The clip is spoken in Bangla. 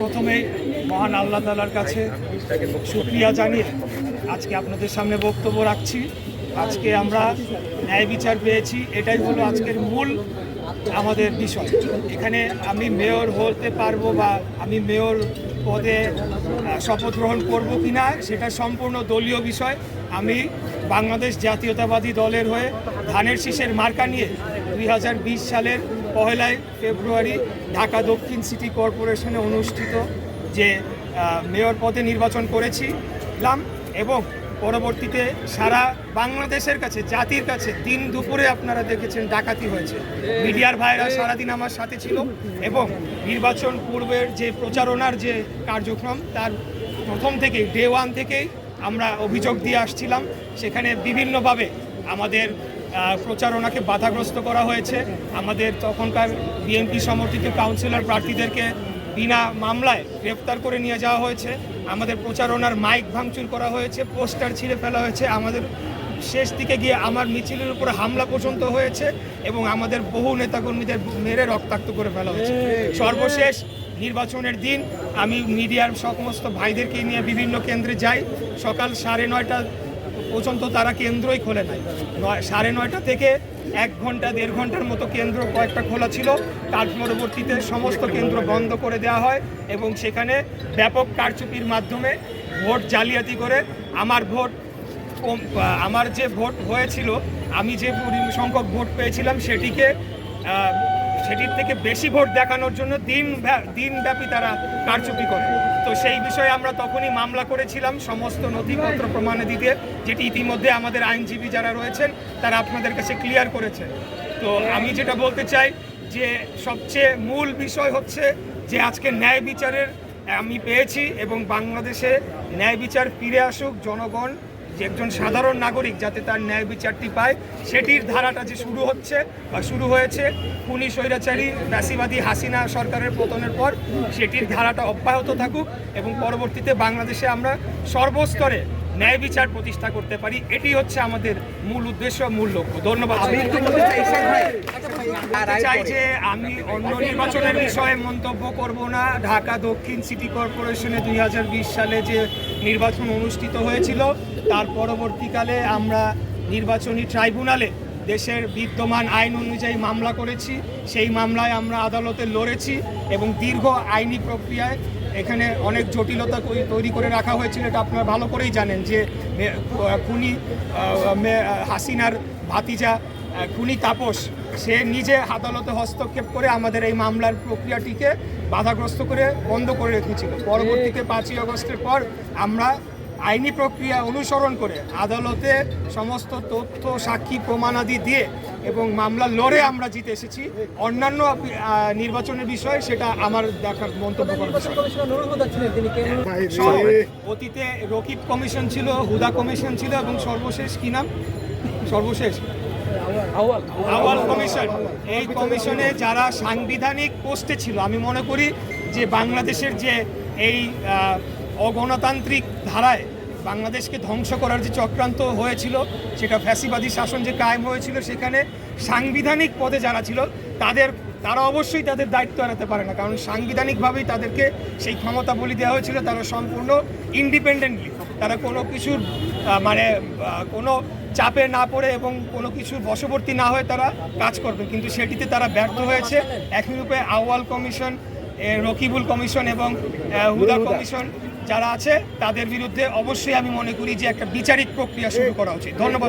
প্রথমে মহান আল্লাহ তাআলার কাছে শুকরিয়া জানিয়ে আজকে আপনাদের সামনে বক্তব্য রাখছি। আজকে আমরা ন্যায় বিচার পেয়েছি, এটাই হলো আজকের মূল আমাদের বিষয়। এখানে আমি মেয়র হতে পারবো বা আমি মেয়র পদে শপথ গ্রহণ করবো কিনা সেটা সম্পূর্ণ দলীয় বিষয়। আমি বাংলাদেশ জাতীয়তাবাদী দলের হয়ে ধানের শীষের মার্কা নিয়ে 2020 সালের 1 ফেব্রুয়ারি ঢাকা দক্ষিণ সিটি কর্পোরেশনে অনুষ্ঠিত যে মেয়র পদে নির্বাচন করেছিলাম এবং পরবর্তীতে সারা বাংলাদেশের কাছে, জাতির কাছে দিন দুপুরে আপনারা দেখেছেন ডাকাতি হয়েছে। মিডিয়ার ভাইরা সারাদিন আমার সাথে ছিল এবং নির্বাচন পূর্বের যে প্রচারণার যে কার্যক্রম তার প্রথম থেকেই ডে 1 থেকেই আমরা অভিযোগ দিয়ে আসছিলাম। সেখানে বিভিন্নভাবে আমাদের প্রচারণাকে বাধাগ্রস্ত করা হয়েছে। আমাদের তখনকার বিএনপি সমর্থিত কাউন্সিলর প্রার্থীদেরকে বিনা মামলায় গ্রেফতার করে নিয়ে যাওয়া হয়েছে। আমাদের প্রচারণার মাইক ভাঙচুর করা হয়েছে, পোস্টার ছিঁড়ে ফেলা হয়েছে। আমাদের শেষ দিকে গিয়ে আমার মিছিলের উপরে হামলা পর্যন্ত হয়েছে এবং আমাদের বহু নেতাকর্মীদের মেরে রক্তাক্ত করে ফেলা হয়েছে। সর্বশেষ নির্বাচনের দিন আমি মিডিয়ার সমস্ত ভাইদেরকে নিয়ে বিভিন্ন কেন্দ্রে যাই। সকাল 9:30 পর্যন্ত তারা কেন্দ্রই খোলে নাই। 9:30 থেকে 1 ঘন্টা 1.5 ঘন্টার মতো কেন্দ্র কয়েকটা খোলা ছিল। তার পরবর্তীতে সমস্ত কেন্দ্র বন্ধ করে দেওয়া হয় এবং সেখানে ব্যাপক কারচুপির মাধ্যমে ভোট জালিয়াতি করে আমার যে ভোট হয়েছিল, আমি যে সংখ্যক ভোট পেয়েছিলাম সেটির থেকে বেশি ভোট দেখানোর জন্য দিনব্যাপী তারা কারচুপি করে। তো সেই বিষয়ে আমরা তখনই মামলা করেছিলাম সমস্ত নথিপত্র প্রমাণাদি দিয়ে, যেটি ইতিমধ্যে আমাদের আইনজীবী যারা রয়েছেন তারা আপনাদের কাছে ক্লিয়ার করেছে। তো আমি যেটা বলতে চাই যে সবচেয়ে মূল বিষয় হচ্ছে যে আজকে ন্যায় বিচারের আমি পেয়েছি এবং বাংলাদেশে ন্যায় বিচার ফিরে আসুক। জনগণ যে একজন সাধারণ নাগরিক যাতে তার ন্যায় বিচারটি পায়, সেটির ধারাটা যে শুরু হয়েছে খুনি স্বৈরাচারী ফ্যাসিবাদী হাসিনা সরকারের পতনের পর, সেটির ধারাটা অব্যাহত থাকুক এবং পরবর্তীতে বাংলাদেশে আমরা সর্বস্তরে ন্যায় বিচার প্রতিষ্ঠা করতে পারি। এটি হচ্ছে আমাদের মূল উদ্দেশ্য, মূল লক্ষ্য। ধন্যবাদ। চাই যে আমি অন্য নির্বাচনের বিষয়ে মন্তব্য করব না। ঢাকা দক্ষিণ সিটি কর্পোরেশনে 2020 সালে যে নির্বাচন অনুষ্ঠিত হয়েছিল তার পরবর্তীকালে আমরা নির্বাচনী ট্রাইব্যুনালে দেশের বিদ্যমান আইন অনুযায়ী মামলা করেছি। সেই মামলায় আমরা আদালতে লড়েছি এবং দীর্ঘ আইনি প্রক্রিয়ায় এখানে অনেক জটিলতা তৈরি করে রাখা হয়েছিল। এটা আপনারা ভালো করেই জানেন যে খুনি হাসিনার ভাতিজা খুনি তাপস সে নিজে আদালতে হস্তক্ষেপ করে আমাদের এই মামলার প্রক্রিয়াটিকে বাধাগ্রস্ত করে বন্ধ করে রেখেছিল। পরবর্তীতে 5ই আগস্টের পর আমরা আইনি প্রক্রিয়া অনুসরণ করে আদালতে সমস্ত তথ্য সাক্ষী প্রমাণাদি দিয়ে এবং মামলা লড়ে আমরা জিতে এসেছি। অন্যান্য নির্বাচনের বিষয় সেটা আমার দেখার মন্তব্য করার বিষয়। অতীতে রকিব কমিশন ছিল, হুদা কমিশন ছিল এবং সর্বশেষ কি নাম আউয়াল কমিশন। এই কমিশনে যারা সাংবিধানিক পোস্টে ছিল, আমি মনে করি যে বাংলাদেশের যে এই অগণতান্ত্রিক ধারায় বাংলাদেশকে ধ্বংস করার যে চক্রান্ত হয়েছিল, সেটা ফ্যাসিবাদী শাসন যে কায়েম হয়েছিল, সেখানে সাংবিধানিক পদে যারা ছিল তারা অবশ্যই তাদের দায়িত্ব এড়াতে পারে না, কারণ সাংবিধানিকভাবেই তাদেরকে সেই ক্ষমতা বলি দেওয়া হয়েছিল। তারা সম্পূর্ণ ইন্ডিপেন্ডেন্টলি, তারা কোনো কিছুর কোনো চাপে না পড়ে এবং কোনো কিছুর বশবর্তী না হয়ে তারা কাজ করবে, কিন্তু সেটিতে তারা ব্যর্থ হয়েছে। একই রূপে আউয়াল কমিশন, রকিবুল কমিশন এবং হুদা কমিশন যারা আছে তাদের বিরুদ্ধে অবশ্যই আমি মনে করি যে একটা বিচারিক প্রক্রিয়া শুরু করা উচিত। ধন্যবাদ।